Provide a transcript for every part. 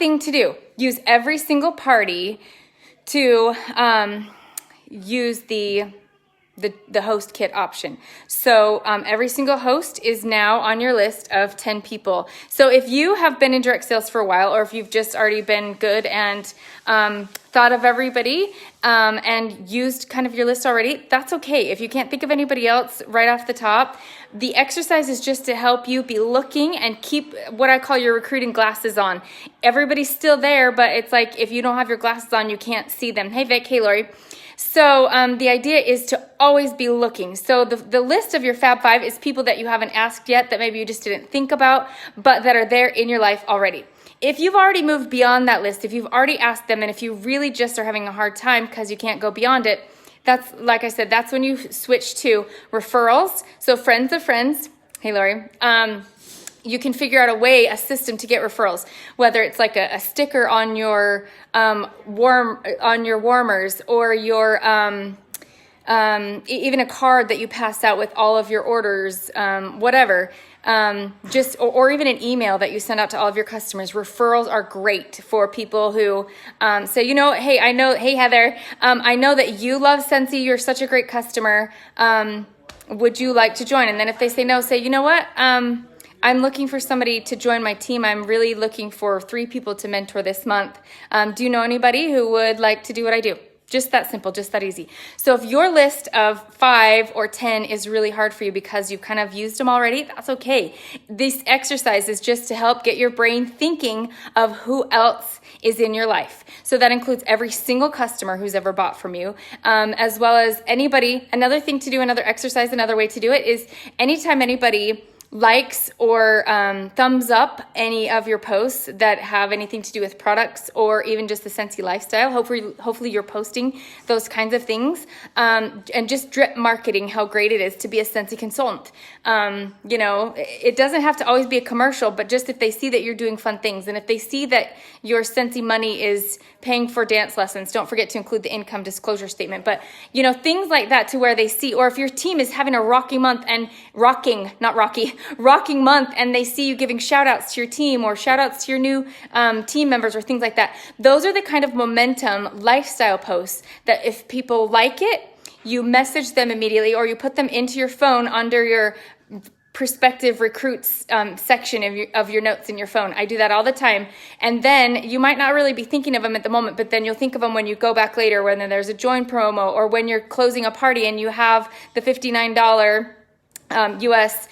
thing to do. Use every single party to use the host kit option. So every single host is now on your list of 10 people. So if you have been in direct sales for a while, or if you've just already been good and thought of everybody and used kind of your list already, that's okay. If you can't think of anybody else right off the top, the exercise is just to help you be looking and keep what I call your recruiting glasses on. Everybody's still there, but it's like if you don't have your glasses on, you can't see them. Hey Vic, hey Lori. So the idea is to always be looking. So the list of your Fab 5 is people that you haven't asked yet, that maybe you just didn't think about, but that are there in your life already. If you've already moved beyond that list, if you've already asked them, and if you really just are having a hard time because you can't go beyond it, that's, like I said, that's when you switch to referrals. So friends of friends, hey Lori, you can figure out a system to get referrals, whether it's like a sticker on your warmers, or your even a card that you pass out with all of your orders, whatever. Or even an email that you send out to all of your customers. Referrals are great for people who say, hey Heather, I know that you love Scentsy. You're such a great customer. Would you like to join? And then if they say no, say, you know what? I'm looking for somebody to join my team. I'm really looking for 3 people to mentor this month. Do you know anybody who would like to do what I do? Just that simple, just that easy. So if your list of 5 or 10 is really hard for you because you've kind of used them already, that's okay. This exercise is just to help get your brain thinking of who else is in your life. So that includes every single customer who's ever bought from you, as well as anybody. Another thing to do, another exercise, another way to do it is anytime anybody likes or thumbs up any of your posts that have anything to do with products or even just the Scentsy lifestyle. Hopefully you're posting those kinds of things, and just drip marketing how great it is to be a Scentsy consultant. It doesn't have to always be a commercial, but just if they see that you're doing fun things, and if they see that your Scentsy money is paying for dance lessons, don't forget to include the income disclosure statement. But things like that, to where they see, or if your team is having a rocking month and rocking month, and they see you giving shout outs to your team or shout outs to your new team members or things like that. Those are the kind of momentum lifestyle posts that if people like it, you message them immediately, or you put them into your phone under your prospective recruits section of your notes in your phone. I do that all the time. And then you might not really be thinking of them at the moment, but then you'll think of them when you go back later, when there's a join promo, or when you're closing a party and you have the $59 US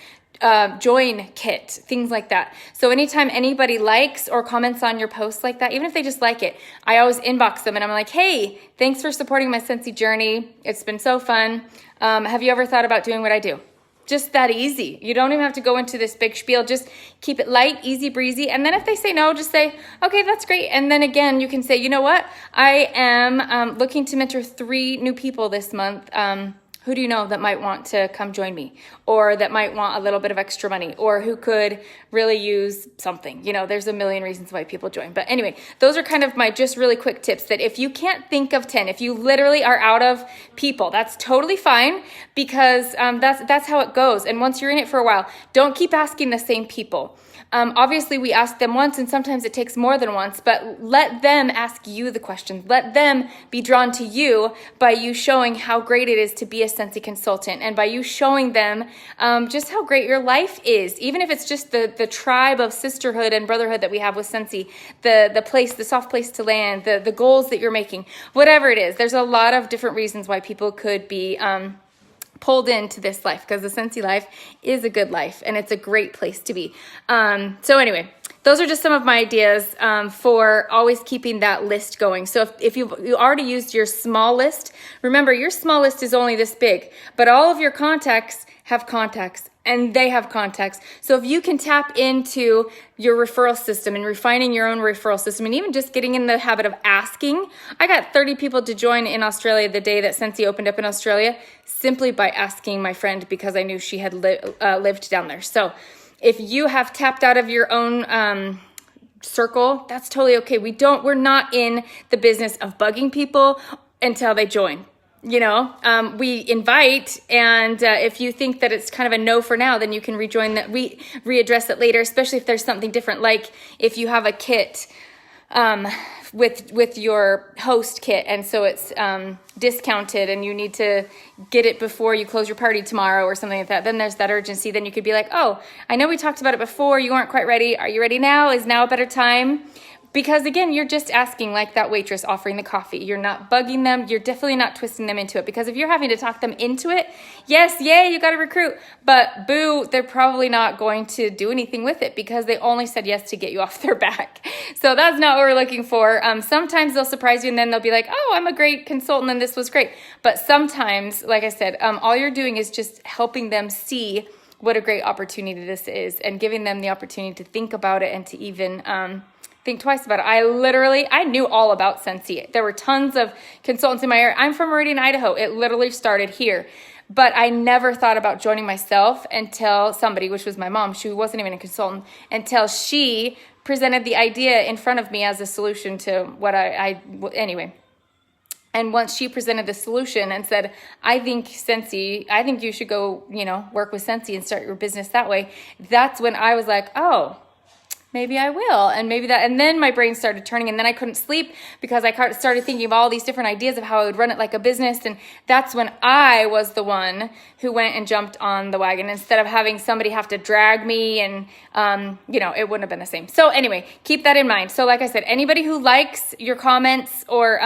join kit, things like that. So anytime anybody likes or comments on your posts like that, even if they just like it, I always inbox them and I'm like, hey, thanks for supporting my Scentsy journey. It's been so fun. Have you ever thought about doing what I do? Just that easy. You don't even have to go into this big spiel. Just keep it light, easy breezy. And then if they say no, just say, okay, that's great. And then again, you can say, you know what? I am looking to mentor 3 new people this month. Who do you know that might want to come join me, or that might want a little bit of extra money, or who could really use something? There's a million reasons why people join. But anyway, those are kind of my just really quick tips, that if you can't think of 10, if you literally are out of people, that's totally fine, because that's how it goes. And once you're in it for a while, don't keep asking the same people. Obviously, we ask them once, and sometimes it takes more than once, but let them ask you the questions. Let them be drawn to you by you showing how great it is to be a Scentsy consultant, and by you showing them just how great your life is. Even if it's just the tribe of sisterhood and brotherhood that we have with Scentsy, the soft place to land, the goals that you're making, whatever it is. There's a lot of different reasons why people could be pulled into this life, because the Scentsy life is a good life and it's a great place to be. So anyway, those are just some of my ideas for always keeping that list going. So if you already used your small list, remember your small list is only this big, but all of your contacts have contacts, and they have contacts. So if you can tap into your referral system and refining your own referral system, and even just getting in the habit of asking. I got 30 people to join in Australia the day that Scentsy opened up in Australia, simply by asking my friend, because I knew she had lived down there. So if you have tapped out of your own circle, that's totally okay. We're not in the business of bugging people until they join. We invite, and if you think that it's kind of a no for now, then you can rejoin that, readdress it later, especially if there's something different. Like if you have a kit with your host kit, and so it's discounted and you need to get it before you close your party tomorrow or something like that, then there's that urgency. Then you could be like, oh, I know we talked about it before, you weren't quite ready, are you ready now? Is now a better time? Because again, you're just asking, like that waitress offering the coffee. You're not bugging them. You're definitely not twisting them into it. Because if you're having to talk them into it, yes, yay, you got to recruit. But boo, they're probably not going to do anything with it because they only said yes to get you off their back. So that's not what we're looking for. Sometimes they'll surprise you and then they'll be like, oh, I'm a great consultant and this was great. But sometimes, like I said, all you're doing is just helping them see what a great opportunity this is and giving them the opportunity to think about it and to even think twice about it. I knew all about Scentsy. There were tons of consultants in my area. I'm from Meridian, Idaho. It literally started here. But I never thought about joining myself until somebody, which was my mom, she wasn't even a consultant, until she presented the idea in front of me as a solution to what anyway. And once she presented the solution and said, I think you should go, work with Scentsy and start your business that way. That's when I was like, oh, maybe I will. And then my brain started turning, and then I couldn't sleep because I started thinking of all these different ideas of how I would run it like a business. And that's when I was the one who went and jumped on the wagon instead of having somebody have to drag me, and it wouldn't have been the same. So anyway, keep that in mind. So like I said, anybody who likes your comments or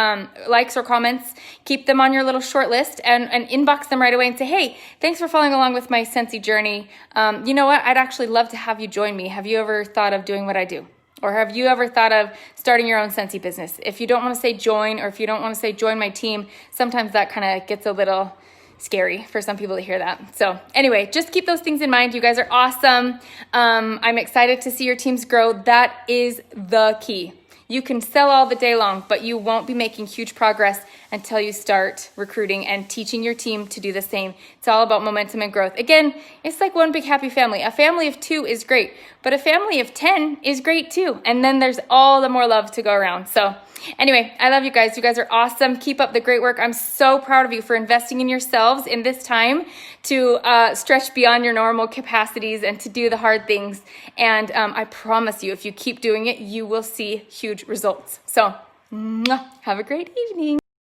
comments, keep them on your little short list and inbox them right away and say, hey, thanks for following along with my Scentsy journey. You know what? I'd actually love to have you join me. Have you ever thought of doing what I do? Or have you ever thought of starting your own Scentsy business? If you don't want to say join, or if you don't want to say join my team, sometimes that kind of gets a little scary for some people to hear that. So anyway, just keep those things in mind. You guys are awesome. I'm excited to see your teams grow. That is the key. You can sell all the day long, but you won't be making huge progress until you start recruiting and teaching your team to do the same. It's all about momentum and growth. Again, it's like one big happy family. A family of 2 is great, but a family of 10 is great too. And then there's all the more love to go around. So anyway, I love you guys. You guys are awesome. Keep up the great work. I'm so proud of you for investing in yourselves in this time to stretch beyond your normal capacities and to do the hard things. And I promise you, if you keep doing it, you will see huge results. So have a great evening.